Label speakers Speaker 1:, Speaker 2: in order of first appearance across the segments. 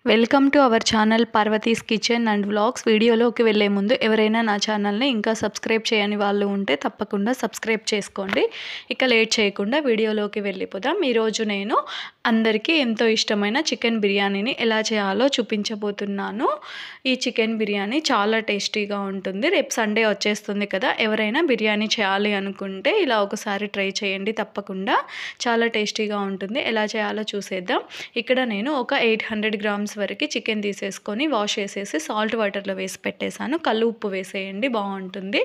Speaker 1: Welcome to our channel Parvati's kitchen and vlogs. వీడియోలోకి వెళ్ళే ముందు ఎవరైనా నా ఛానల్ని ఇంకా సబ్స్క్రైబ్ చేయని వాళ్ళు ఉంటే తప్పకుండా సబ్స్క్రైబ్ చేసుకోండి. ఇక లేట్ చేయకుండా వీడియోలోకి వెళ్ళిపోదాం. ఈరోజు నేను అందరికీ ఎంతో ఇష్టమైన చికెన్ బిర్యానీని ఎలా చేయాలో చూపించబోతున్నాను. ఈ చికెన్ బిర్యానీ చాలా టేస్టీగా ఉంటుంది. రేపు సండే వచ్చేస్తుంది కదా, ఎవరైనా బిర్యానీ చేయాలి అనుకుంటే ఇలా ఒకసారి ట్రై చేయండి. తప్పకుండా చాలా టేస్టీగా ఉంటుంది. ఎలా చేయాలో చూసేద్దాం. ఇక్కడ నేను ఒక 800 గ్రామ్స్ వరకు చికెన్ తీసేసుకొని వాష్ చేసేసి సాల్ట్ వాటర్లో వేసి పెట్టేశాను. కల్లు ఉప్పు వేసేయండి, బాగుంటుంది.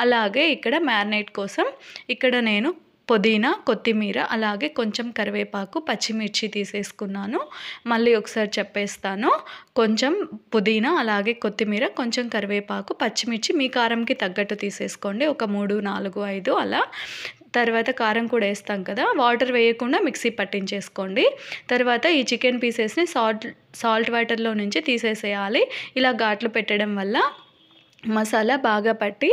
Speaker 1: అలాగే ఇక్కడ మ్యారినేట్ కోసం ఇక్కడ నేను పుదీనా, కొత్తిమీర, అలాగే కొంచెం కరివేపాకు, పచ్చిమిర్చి తీసేసుకున్నాను. మళ్ళీ ఒకసారి చెప్పేస్తాను. కొంచెం పుదీనా, అలాగే కొత్తిమీర, కొంచెం కరివేపాకు, పచ్చిమిర్చి మీ కారంకి తగ్గట్టు తీసేసుకోండి. ఒక 3, 4, 5 అలా. తర్వాత కారం కూడా వేస్తాం కదా, వాటర్ వేయకుండా మిక్సీ పట్టించేసుకోండి. తర్వాత ఈ చికెన్ పీసెస్ని సాల్ట్ వాటర్లో నుంచి తీసేసేయాలి. ఇలా ఘాట్లు పెట్టడం వల్ల మసాలా బాగా పట్టి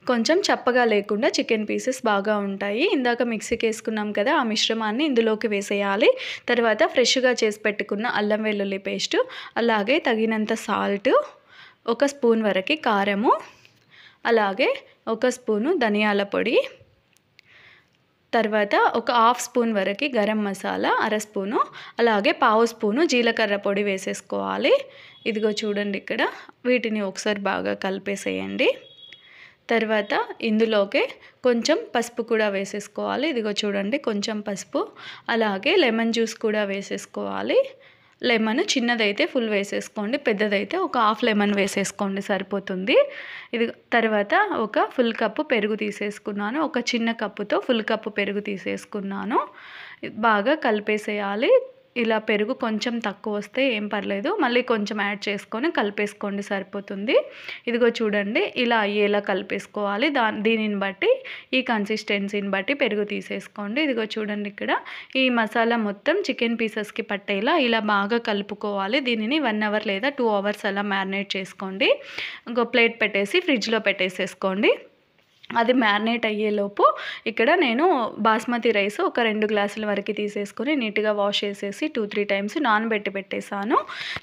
Speaker 1: కొంచెం చప్పగా లేకుండా చికెన్ పీసెస్ బాగా ఉంటాయి. ఇందాక మిక్సీకి వేసుకున్నాం కదా, ఆ మిశ్రమాన్ని ఇందులోకి వేసేయాలి. తర్వాత ఫ్రెష్గా చేసి పెట్టుకున్న అల్లం వెల్లుల్లి పేస్టు, అలాగే తగినంత సాల్ట్, 1 స్పూన్ వరకు కారము, అలాగే 1 స్పూను ధనియాల పొడి, తర్వాత ఒక 1/2 స్పూన్ వరకు గరం మసాలా, 1/2 స్పూను, అలాగే 1/2 స్పూను జీలకర్ర పొడి వేసేసుకోవాలి. ఇదిగో చూడండి, ఇక్కడ వీటిని ఒకసారి బాగా కలిపేసేయండి. తర్వాత ఇందులోకి కొంచెం పసుపు కూడా వేసేసుకోవాలి. ఇదిగో చూడండి, కొంచెం పసుపు, అలాగే లెమన్ జ్యూస్ కూడా వేసేసుకోవాలి. లెమన్ చిన్నదైతే ఫుల్ వేసేసుకోండి, పెద్దదైతే ఒక 1/2 లెమన్ వేసేసుకోండి, సరిపోతుంది. ఇది తర్వాత ఒక ఫుల్ కప్పు పెరుగు తీసేసుకున్నాను. ఒక చిన్న కప్పుతో ఫుల్ కప్పు పెరుగు తీసేసుకున్నాను. బాగా కలిపేసేయాలి. ఇలా పెరుగు కొంచెం తక్కువ వస్తే ఏం పర్లేదు, మళ్ళీ కొంచెం యాడ్ చేసుకొని కలిపేసుకోండి, సరిపోతుంది. ఇదిగో చూడండి, ఇలా అయ్యేలా కలిపేసుకోవాలి. దీనిని బట్టి, ఈ కన్సిస్టెన్సీని బట్టి పెరుగు తీసేసుకోండి. ఇదిగో చూడండి, ఇక్కడ ఈ మసాలా మొత్తం చికెన్ పీసెస్కి పట్టేలా ఇలా బాగా కలుపుకోవాలి. దీనిని 1 అవర్ లేదా 2 అవర్స్ అలా మ్యారినేట్ చేసుకోండి. ఇంకో ప్లేట్ పెట్టేసి ఫ్రిడ్జ్లో పెట్టేసేసుకోండి. అది మ్యారినేట్ అయ్యేలోపు ఇక్కడ నేను బాస్మతి రైస్ ఒక 2 గ్లాసుల వరకు తీసేసుకొని నీట్గా వాష్ చేసేసి 2-3 టైమ్స్ నానబెట్టి పెట్టేశాను.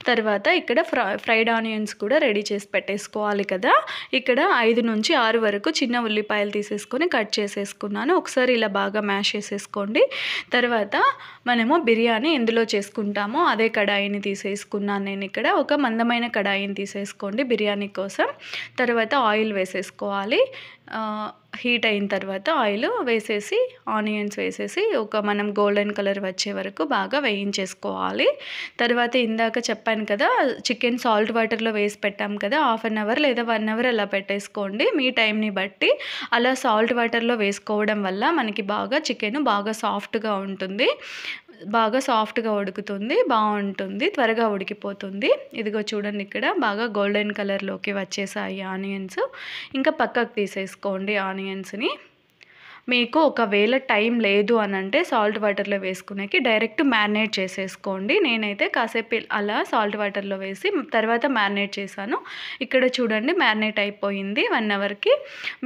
Speaker 1: తర్వాత ఇక్కడ ఫ్రైడ్ ఆనియన్స్ కూడా రెడీ చేసి పెట్టేసుకోవాలి కదా. ఇక్కడ 5 నుంచి 6 వరకు చిన్న ఉల్లిపాయలు తీసేసుకొని కట్ చేసేసుకున్నాను. ఒకసారి ఇలా బాగా మ్యాష్ చేసేసుకోండి. తర్వాత మనము బిర్యానీ ఎందులో చేసుకుంటామో అదే కడాయిని తీసేసుకున్నాను నేను. ఇక్కడ ఒక మందమైన కడాయిని తీసేసుకోండి బిర్యానీ కోసం. తర్వాత ఆయిల్ వేసేసుకోవాలి. హీట్ అయిన తర్వాత ఆయిల్ వేసేసి ఆనియన్స్ వేసేసి మనం గోల్డెన్ కలర్ వచ్చే వరకు బాగా వేయించేసుకోవాలి. తర్వాత ఇందాక చెప్పాను కదా, చికెన్ సాల్ట్ వాటర్లో వేసి పెట్టాం కదా, 1/2 అవర్ లేదా 1 అవర్ అలా పెట్టేసుకోండి మీ టైంని బట్టి. అలా సాల్ట్ వాటర్లో వేసుకోవడం వల్ల మనకి బాగా చికెన్ బాగా సాఫ్ట్గా ఉంటుంది, బాగా సాఫ్ట్గా ఉడుకుతుంది, బాగుంటుంది, త్వరగా ఉడికిపోతుంది. ఇదిగో చూడండి, ఇక్కడ బాగా గోల్డెన్ కలర్లోకి వచ్చేసాయి ఆనియన్స్. ఇంకా పక్కకు తీసేసుకోండి ఆనియన్స్ని. మీకు ఒకవేళ టైం లేదు అని అంటే సాల్ట్ వాటర్లో వేసుకునేకి డైరెక్ట్ మ్యారినేట్ చేసేసుకోండి. నేనైతే కాసేపు అలా సాల్ట్ వాటర్లో వేసి తర్వాత మ్యారినేట్ చేశాను. ఇక్కడ చూడండి, మ్యారినేట్ అయిపోయింది 1 అవర్కి.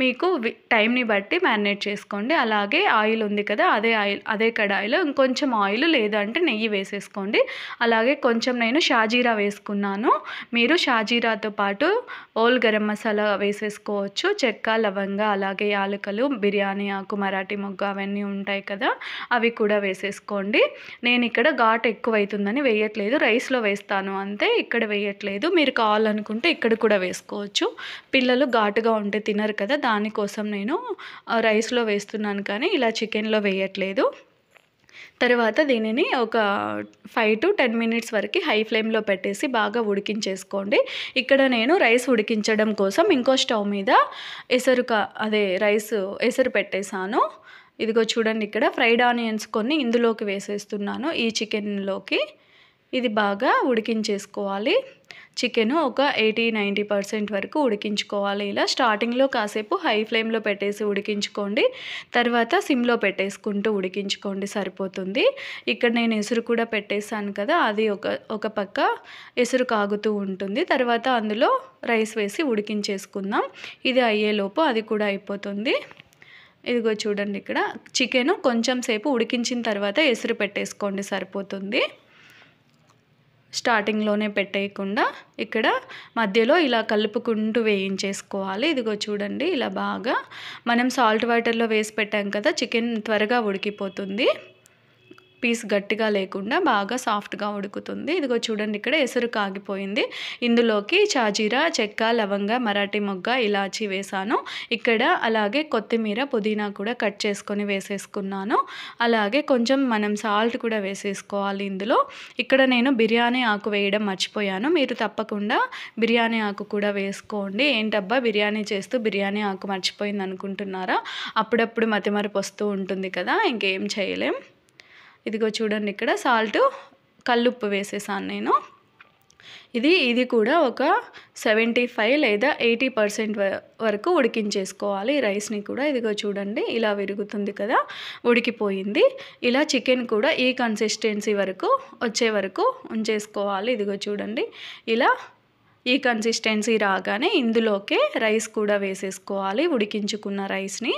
Speaker 1: మీకు టైంని బట్టి మ్యారినేట్ చేసుకోండి. అలాగే ఆయిల్ ఉంది కదా, అదే కడాయిలో ఇంకొంచెం ఆయిల్ లేదంటే నెయ్యి వేసేసుకోండి. అలాగే కొంచెం నేను షాజీరా వేసుకున్నాను. మీరు షాజీరాతో పాటు ఓల్ గరం మసాలా వేసేసుకోవచ్చు, చెక్క, లవంగ, అలాగే యాలకులు, బిర్యానీ ఆకు, మరాఠీ మొగ్గ అవన్నీ ఉంటాయి కదా, అవి కూడా వేసేసుకోండి. నేను ఇక్కడ ఘాట్ ఎక్కువ అవుతుందని వేయట్లేదు, రైస్లో వేస్తాను అంతే, ఇక్కడ వేయట్లేదు. మీరు కావాలనుకుంటే ఇక్కడ కూడా వేసుకోవచ్చు. పిల్లలు ఘాటుగా ఉంటే తినరు కదా, దానికోసం నేను రైస్లో వేస్తున్నాను కానీ ఇలా చికెన్లో వేయట్లేదు. తర్వాత దీనిని ఒక 5 to 10 మినిట్స్ వరకు హై ఫ్లేమ్లో పెట్టేసి బాగా ఉడికించేసుకోండి. ఇక్కడ నేను రైస్ ఉడికించడం కోసం ఇంకో స్టవ్ మీద ఎసరు పెట్టేశాను. ఇదిగో చూడండి, ఇక్కడ ఫ్రైడ్ ఆనియన్స్ కొన్ని ఇందులోకి వేసేస్తున్నాను, ఈ చికెన్లోకి. ఇది బాగా ఉడికించేసుకోవాలి. చికెను ఒక 80-90% వరకు ఉడికించుకోవాలి. ఇలా స్టార్టింగ్లో కాసేపు హై ఫ్లేమ్లో పెట్టేసి ఉడికించుకోండి, తర్వాత సిమ్లో పెట్టేసుకుంటూ ఉడికించుకోండి, సరిపోతుంది. ఇక్కడ నేను ఎసురు కూడా పెట్టేశాను కదా, అది ఒక పక్క ఎసురు కాగుతూ ఉంటుంది. తర్వాత అందులో రైస్ వేసి ఉడికించేసుకుందాం. ఇది అయ్యేలోపు అది కూడా అయిపోతుంది. ఇదిగో చూడండి, ఇక్కడ చికెను కొంచెం సేపు ఉడికించిన తర్వాత ఎసురు పెట్టేసుకోండి, సరిపోతుంది. స్టార్టింగ్లోనే పెట్టేయకుండా ఇక్కడ మధ్యలో ఇలా కలుపుకుంటూ వేయించేసుకోవాలి. ఇదిగో చూడండి, ఇలా బాగా మనం సాల్ట్ వాటర్లో వేసి పెట్టాం కదా, చికెన్ త్వరగా ఉడికిపోతుంది. పీస్ గట్టిగా లేకుండా బాగా సాఫ్ట్గా ఉడుకుతుంది. ఇదిగో చూడండి, ఇక్కడ ఎసురు కాగిపోయింది. ఇందులోకి షాజీరా, చెక్క, లవంగ, మరాఠీ మొగ్గ, ఇలాచీ వేసాను. ఇక్కడ అలాగే కొత్తిమీర, పుదీనా కూడా కట్ చేసుకొని వేసేసుకున్నాను. అలాగే కొంచెం మనం సాల్ట్ కూడా వేసేసుకోవాలి ఇందులో. ఇక్కడ నేను బిర్యానీ ఆకు వేయడం మర్చిపోయాను. మీరు తప్పకుండా బిర్యానీ ఆకు కూడా వేసుకోండి. ఏంటబ్బా బిర్యానీ చేస్తూ బిర్యానీ ఆకు మర్చిపోయింది అనుకుంటున్నారా? అప్పుడప్పుడు మతిమరుపు వస్తూ ఉంటుంది కదా, ఇంకేం చేయలేం. ఇదిగో చూడండి, ఇక్కడ సాల్ట్, కల్లుప్పు వేసేసాను నేను. ఇది కూడా ఒక 75 లేదా 80% వరకు ఉడికించేసుకోవాలి రైస్ని కూడా. ఇదిగో చూడండి, ఇలా విరుగుతుంది కదా, ఉడికిపోయింది. ఇలా చికెన్ కూడా ఈ కన్సిస్టెన్సీ వరకు వచ్చే వరకు ఉంచేసుకోవాలి. ఇదిగో చూడండి, ఇలా ఈ కన్సిస్టెన్సీ రాగానే ఇందులోకే రైస్ కూడా వేసేసుకోవాలి, ఉడికించుకున్న రైస్ని.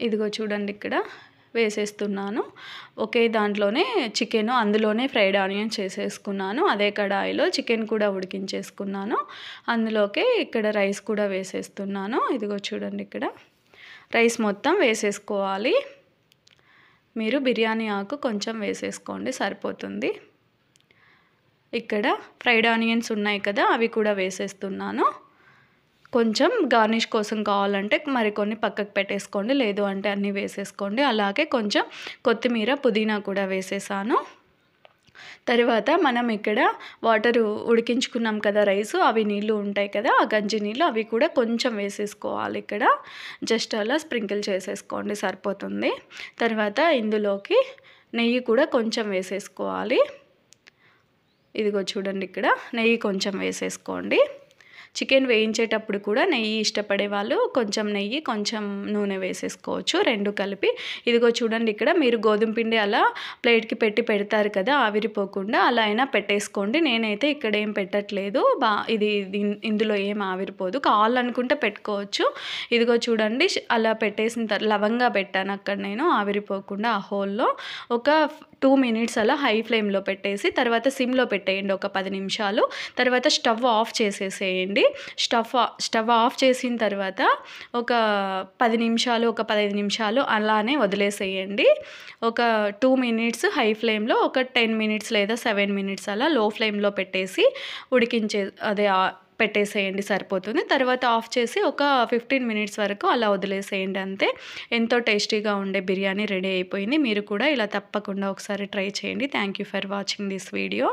Speaker 1: ఇదిగో చూడండి, ఇక్కడ వేసేస్తున్నాను. ఒకే దాంట్లోనే చికెను, అందులోనే ఫ్రైడ్ ఆనియన్స్ చేసేసుకున్నాను. అదే కడాయిలో చికెన్ కూడా ఉడికించేసుకున్నాను. అందులోకి ఇక్కడ రైస్ కూడా వేసేస్తున్నాను. ఇదిగో చూడండి, ఇక్కడ రైస్ మొత్తం వేసేసుకోవాలి. మీరు బిర్యానీ ఆకు కొంచెం వేసేసుకోండి, సరిపోతుంది. ఇక్కడ ఫ్రైడ్ ఆనియన్స్ ఉన్నాయి కదా, అవి కూడా వేసేస్తున్నాను. కొంచెం గార్నిష్ కోసం కావాలంటే మరికొన్ని పక్కకు పెట్టేసుకోండి, లేదు అంటే అన్నీ వేసేసుకోండి. అలాగే కొంచెం కొత్తిమీర, పుదీనా కూడా వేసేసాను. తర్వాత మనం ఇక్కడ వాటర్ ఉడికించుకున్నాం కదా రైసు, అవి నీళ్ళు ఉంటాయి కదా, ఆ గంజి నీళ్ళు, అవి కూడా కొంచెం వేసేసుకోవాలి. ఇక్కడ జస్ట్ అలా స్ప్రింకిల్ చేసేసుకోండి, సరిపోతుంది. తర్వాత ఇందులోకి నెయ్యి కూడా కొంచెం వేసేసుకోవాలి. ఇదిగో చూడండి, ఇక్కడ నెయ్యి కొంచెం వేసేసుకోండి. చికెన్ వేయించేటప్పుడు కూడా నెయ్యి ఇష్టపడే వాళ్ళు కొంచెం నెయ్యి, కొంచెం నూనె వేసేసుకోవచ్చు, రెండు కలిపి. ఇదిగో చూడండి, ఇక్కడ మీరు గోధుమ పిండి అలా ప్లేట్కి పెడతారు కదా, ఆవిరిపోకుండా అలా అయినా పెట్టేసుకోండి. నేనైతే ఇక్కడ ఏం పెట్టట్లేదు, ఇందులో ఏం ఆవిరిపోదు. కావాలనుకుంటే పెట్టుకోవచ్చు. ఇదిగో చూడండి, అలా పెట్టేసిన తర్వాత లవంగా పెట్టాను అక్కడ నేను, ఆవిరిపోకుండా ఆ హోల్లో. ఒక 2 minutes అలా హై ఫ్లేమ్లో పెట్టేసి తర్వాత సిమ్లో పెట్టేయండి ఒక 10 నిమిషాలు. తర్వాత స్టవ్ ఆఫ్ చేసేసేయండి. స్టవ్ ఆఫ్ చేసిన తర్వాత ఒక 10 నిమిషాలు, ఒక 15 నిమిషాలు అలానే వదిలేసేయండి. ఒక 2 minutes హై ఫ్లేమ్లో, ఒక 10 minutes లేదా 7 minutes అలా లో ఫ్లేమ్లో పెట్టేసి పెట్టేసేయండి, సరిపోతుంది. తర్వాత ఆఫ్ చేసి ఒక 15 minutes వరకు అలా వదిలేసేయండి, అంతే. ఎంతో టేస్టీగా ఉండే బిర్యానీ రెడీ అయిపోయింది. మీరు కూడా ఇలా తప్పకుండా ఒకసారి ట్రై చేయండి. Thank you for watching this video.